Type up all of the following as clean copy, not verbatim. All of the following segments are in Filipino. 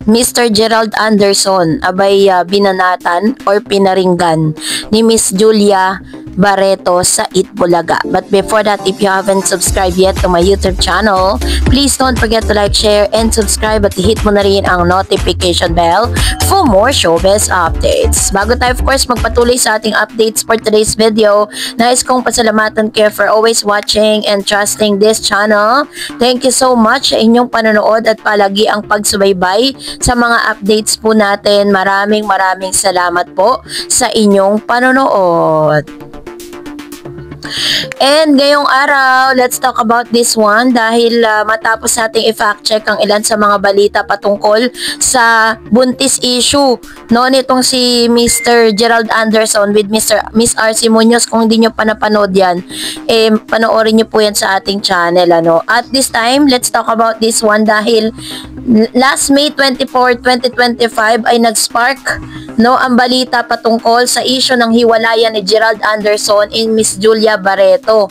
Mr. Gerald Anderson abay binanatan or pinaringgan ni Miss Julia Barreto sa Itbulaga. But before that, if you haven't subscribed yet to my YouTube channel, please don't forget to like, share, and subscribe at hit mo na rin ang notification bell for more showbiz updates. Bago tayo of course magpatuloy sa ating updates for today's video, nais kong pasalamatan kayo for always watching and trusting this channel. Thank you so much sa inyong panonood at palagi ang pagsubaybay sa mga updates po natin. Maraming salamat po sa inyong panonood. And ngayong araw, let's talk about this one dahil matapos nating i-fact check ang ilan sa mga balita patungkol sa buntis issue no nitong si Mr. Gerald Anderson with Miss RC Munoz. Kung hindi nyo pa napanood yan, panoorin nyo po yan sa ating channel. At this time, let's talk about this one dahil last May 24, 2025 ay nag-spark ang balita patungkol sa issue ng hiwalayan ni Gerald Anderson and Miss Julia Barreto.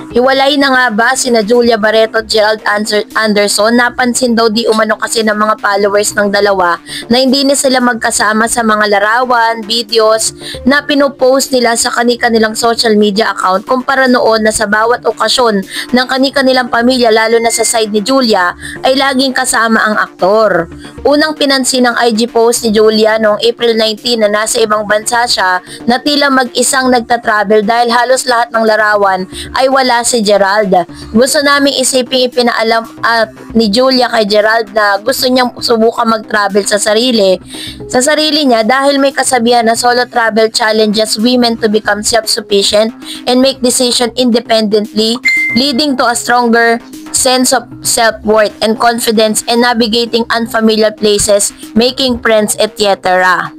Hiwalay na nga ba sina Julia Barreto at Gerald Anderson? Napansin daw di umano kasi ng mga followers ng dalawa na hindi na sila magkasama sa mga larawan, videos na pinopost nila sa kanilang social media account kumpara noon na sa bawat okasyon ng kanilang pamilya, lalo na sa side ni Julia, ay laging kasama ang aktor. Unang pinansin ng IG post ni Julia noong April 19 na nasa ibang bansa siya na tila mag-isang nagtatravel dahil halos lahat ng larawan ay wala si Gerald. Gusto naming isiping ipinaalam ni Julia kay Gerald na gusto niyang subukan mag-travel sa sarili niya dahil may kasabihan na solo travel challenges women to become self-sufficient and make decision independently, leading to a stronger sense of self-worth and confidence in navigating unfamiliar places, making friends, etc.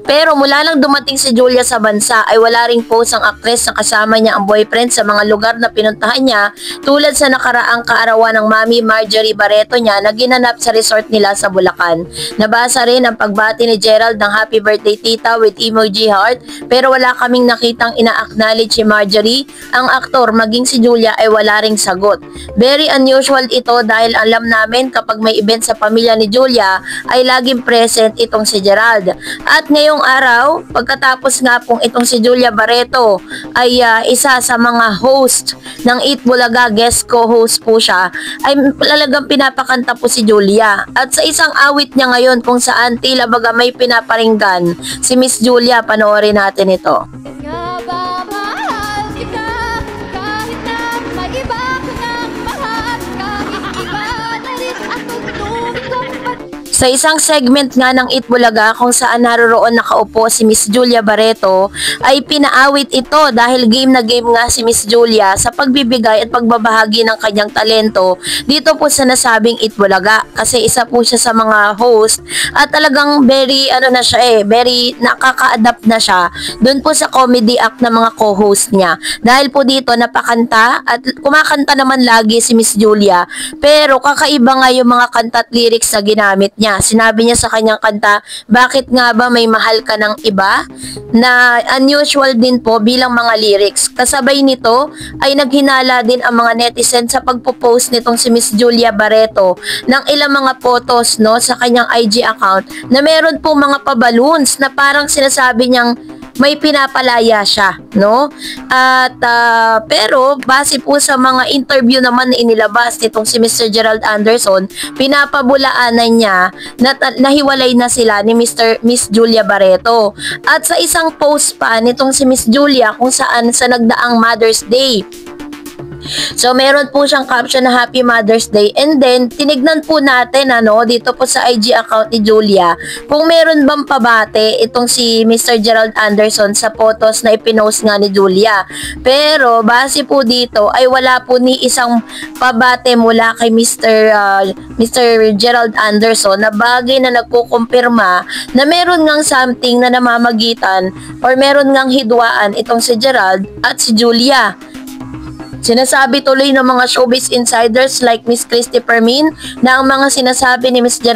Pero mula lang dumating si Julia sa bansa ay wala ring post ang aktres na kasama niya ang boyfriend sa mga lugar na pinuntahan niya, tulad sa nakaraang kaarawan ng Mami Marjorie Barreto niya na ginanap sa resort nila sa Bulacan. Nabasa rin ang pagbati ni Gerald ng happy birthday tita with emoji heart, pero wala kaming nakitang ina-acknowledge si Marjorie. Ang aktor maging si Julia ay wala ring sagot. Very unusual ito dahil alam namin kapag may event sa pamilya ni Julia ay laging present itong si Gerald. At ngayong araw, pagkatapos nga pong itong si Julia Barreto ay isa sa mga host ng Eat Bulaga, guest co-host po siya, ay talagang pinapakanta po si Julia. At sa isang awit niya ngayon kung saan tila baga may pinaparinggan si Miss Julia, panoorin natin ito. Sa isang segment nga ng Eat Bulaga kung saan naroroon nakaupo si Miss Julia Barreto ay pinaawit ito dahil game na game nga si Miss Julia sa pagbibigay at pagbabahagi ng kanyang talento dito po sa nasabing Eat Bulaga, kasi isa po siya sa mga host at talagang very very nakaka-adapt na siya doon po sa comedy act ng mga co-host niya. Dahil po dito napakanta at kumakanta naman lagi si Miss Julia, pero kakaiba nga yung mga kanta at lyrics na ginamit niya. Sinabi niya sa kanyang kanta, bakit nga ba may mahal ka ng iba? Na unusual din po bilang mga lyrics. Kasabay nito ay naghinala din ang mga netizen sa pagpo-post nitong si Miss Julia Barreto ng ilang mga photos sa kanyang IG account na meron po mga pa-balloons na parang sinasabi niyang may pinapalaya siya, At pero base po sa mga interview naman na inilabas nitong si Mr. Gerald Anderson, pinapabulaanan niya na nahiwalay na sila ni Miss Julia Barreto. At sa isang post pa nitong si Miss Julia kung saan sa nagdaang Mother's Day, so meron po siyang caption na Happy Mother's Day, and then tinignan po natin dito po sa IG account ni Julia kung meron bang pabate itong si Mr. Gerald Anderson sa photos na ipinost nga ni Julia. Pero base po dito ay wala po ni isang pabate mula kay Mr. Gerald Anderson na bagay na nagkukumpirma na meron ngang something na namamagitan or meron ngang hidwaan itong si Gerald at si Julia. Sinasabi tuloy ng mga showbiz insiders like Miss Christy Permin na ang mga sinasabi ni Mr.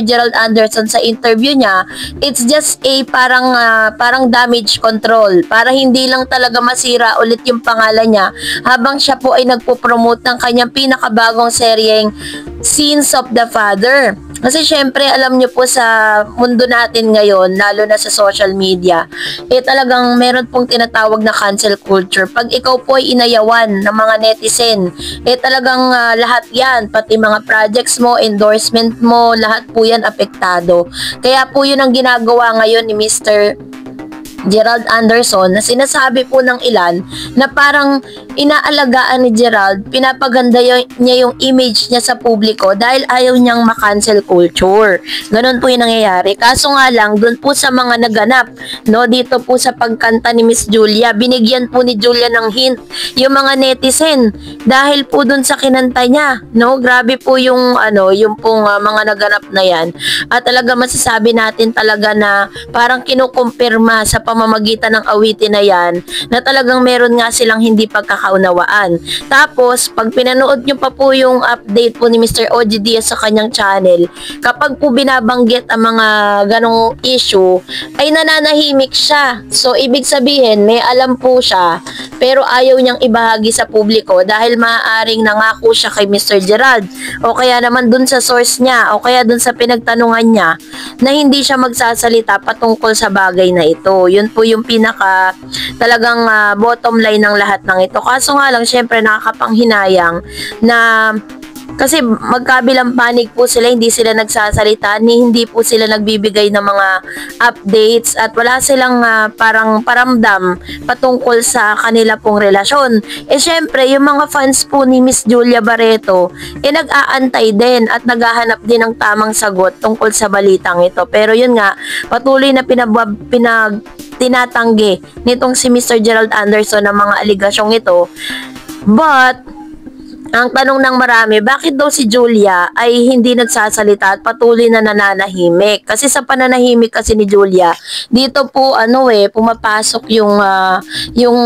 Gerald Anderson sa interview niya, it's just a parang damage control para hindi lang talaga masira ulit yung pangalan niya habang siya po ay nagpo-promote ng kanyang pinakabagong seryeng Scenes of the Father. Kasi syempre, alam nyo po sa mundo natin ngayon, lalo na sa social media, talagang meron pong tinatawag na cancel culture. Pag ikaw po ay inayawan ng mga netizen, talagang lahat yan, pati mga projects mo, endorsement mo, lahat po yan apektado. Kaya po yun ang ginagawa ngayon ni Mr. Gerald Anderson na sinasabi po ng ilan na parang inaalagaan ni Gerald, pinapaganda niya yung image niya sa publiko dahil ayaw niyang ma-cancel culture. Ganun po yung nangyayari. Kaso nga lang, dun po sa mga naganap, no, dito po sa pagkanta ni Miss Julia, binigyan po ni Julia ng hint yung mga netizen dahil po dun sa kinanta niya, no, grabe po yung yung pong mga naganap na yan. At talaga masasabi natin talaga na parang kinukumpirma sa pamamagitan ng awitin na yan na talagang meron nga silang hindi pagkakaunawaan. Tapos, pag pinanood nyo pa po yung update po ni Mr. OG Diaz sa kanyang channel, kapag po binabanggit ang mga ganong issue, ay nananahimik siya. So, ibig sabihin, may alam po siya, pero ayaw niyang ibahagi sa publiko dahil maaaring nangako siya kay Mr. Gerald o kaya naman dun sa source niya o kaya dun sa pinagtanungan niya na hindi siya magsasalita patungkol sa bagay na ito. Yun po yung pinaka talagang bottom line ng lahat ng ito. Kaso nga lang, syempre nakakapanghinayang na kasi magkabilang panig po sila, hindi sila nagsasalita, hindi po sila nagbibigay ng mga updates at wala silang parang paramdam patungkol sa kanila pong relasyon. Syempre, yung mga fans po ni Miss Julia Barreto, nag-aantay din at naghahanap din ng tamang sagot tungkol sa balitang ito. Pero yun nga, patuloy na tinatanggi nitong si Mr. Gerald Anderson ng mga aligasyong ito. But ang tanong ng marami, bakit daw si Julia ay hindi nagsasalita at patuloy na nananahimik? Kasi sa pananahimik kasi ni Julia, dito po pumapasok yung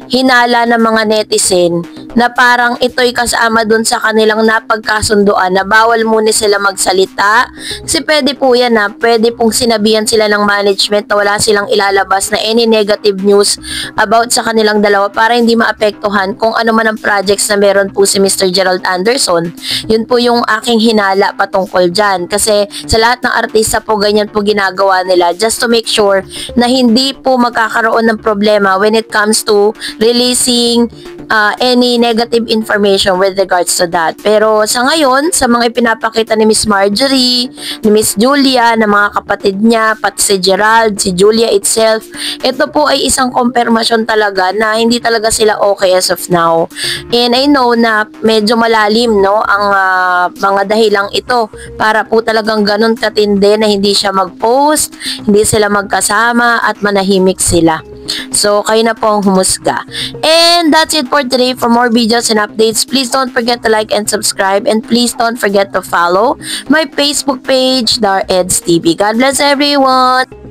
hinala ng mga netizen na parang ito'y kasama dun sa kanilang napagkasunduan na bawal muna sila magsalita. Kasi pwede po yan pwede pong sinabihan sila ng management na wala silang ilalabas na any negative news about sa kanilang dalawa para hindi maapektuhan kung ano man ang projects na meron po si Mr. Gerald Anderson. Yun po yung aking hinala patungkol dyan. Kasi sa lahat ng artista po, ganyan po ginagawa nila just to make sure na hindi po magkakaroon ng problema when it comes to releasing any negative information with regards to that. Pero sa ngayon, sa mga ipinapakita ni Miss Marjorie, ni Miss Julia, ng mga kapatid niya, pati si Gerald, si Julia itself, ito po ay isang confirmation talaga na hindi talaga sila okay as of now. And I know na medyo malalim ang mga dahilang ito para po talagang ganun katindi na hindi siya mag-post, hindi sila magkasama at manahimik sila. So, kayo na po ang humusga. And that's it for today. For more videos and updates, please don't forget to like and subscribe. And please don't forget to follow my Facebook page, Dar Eds TV. God bless everyone!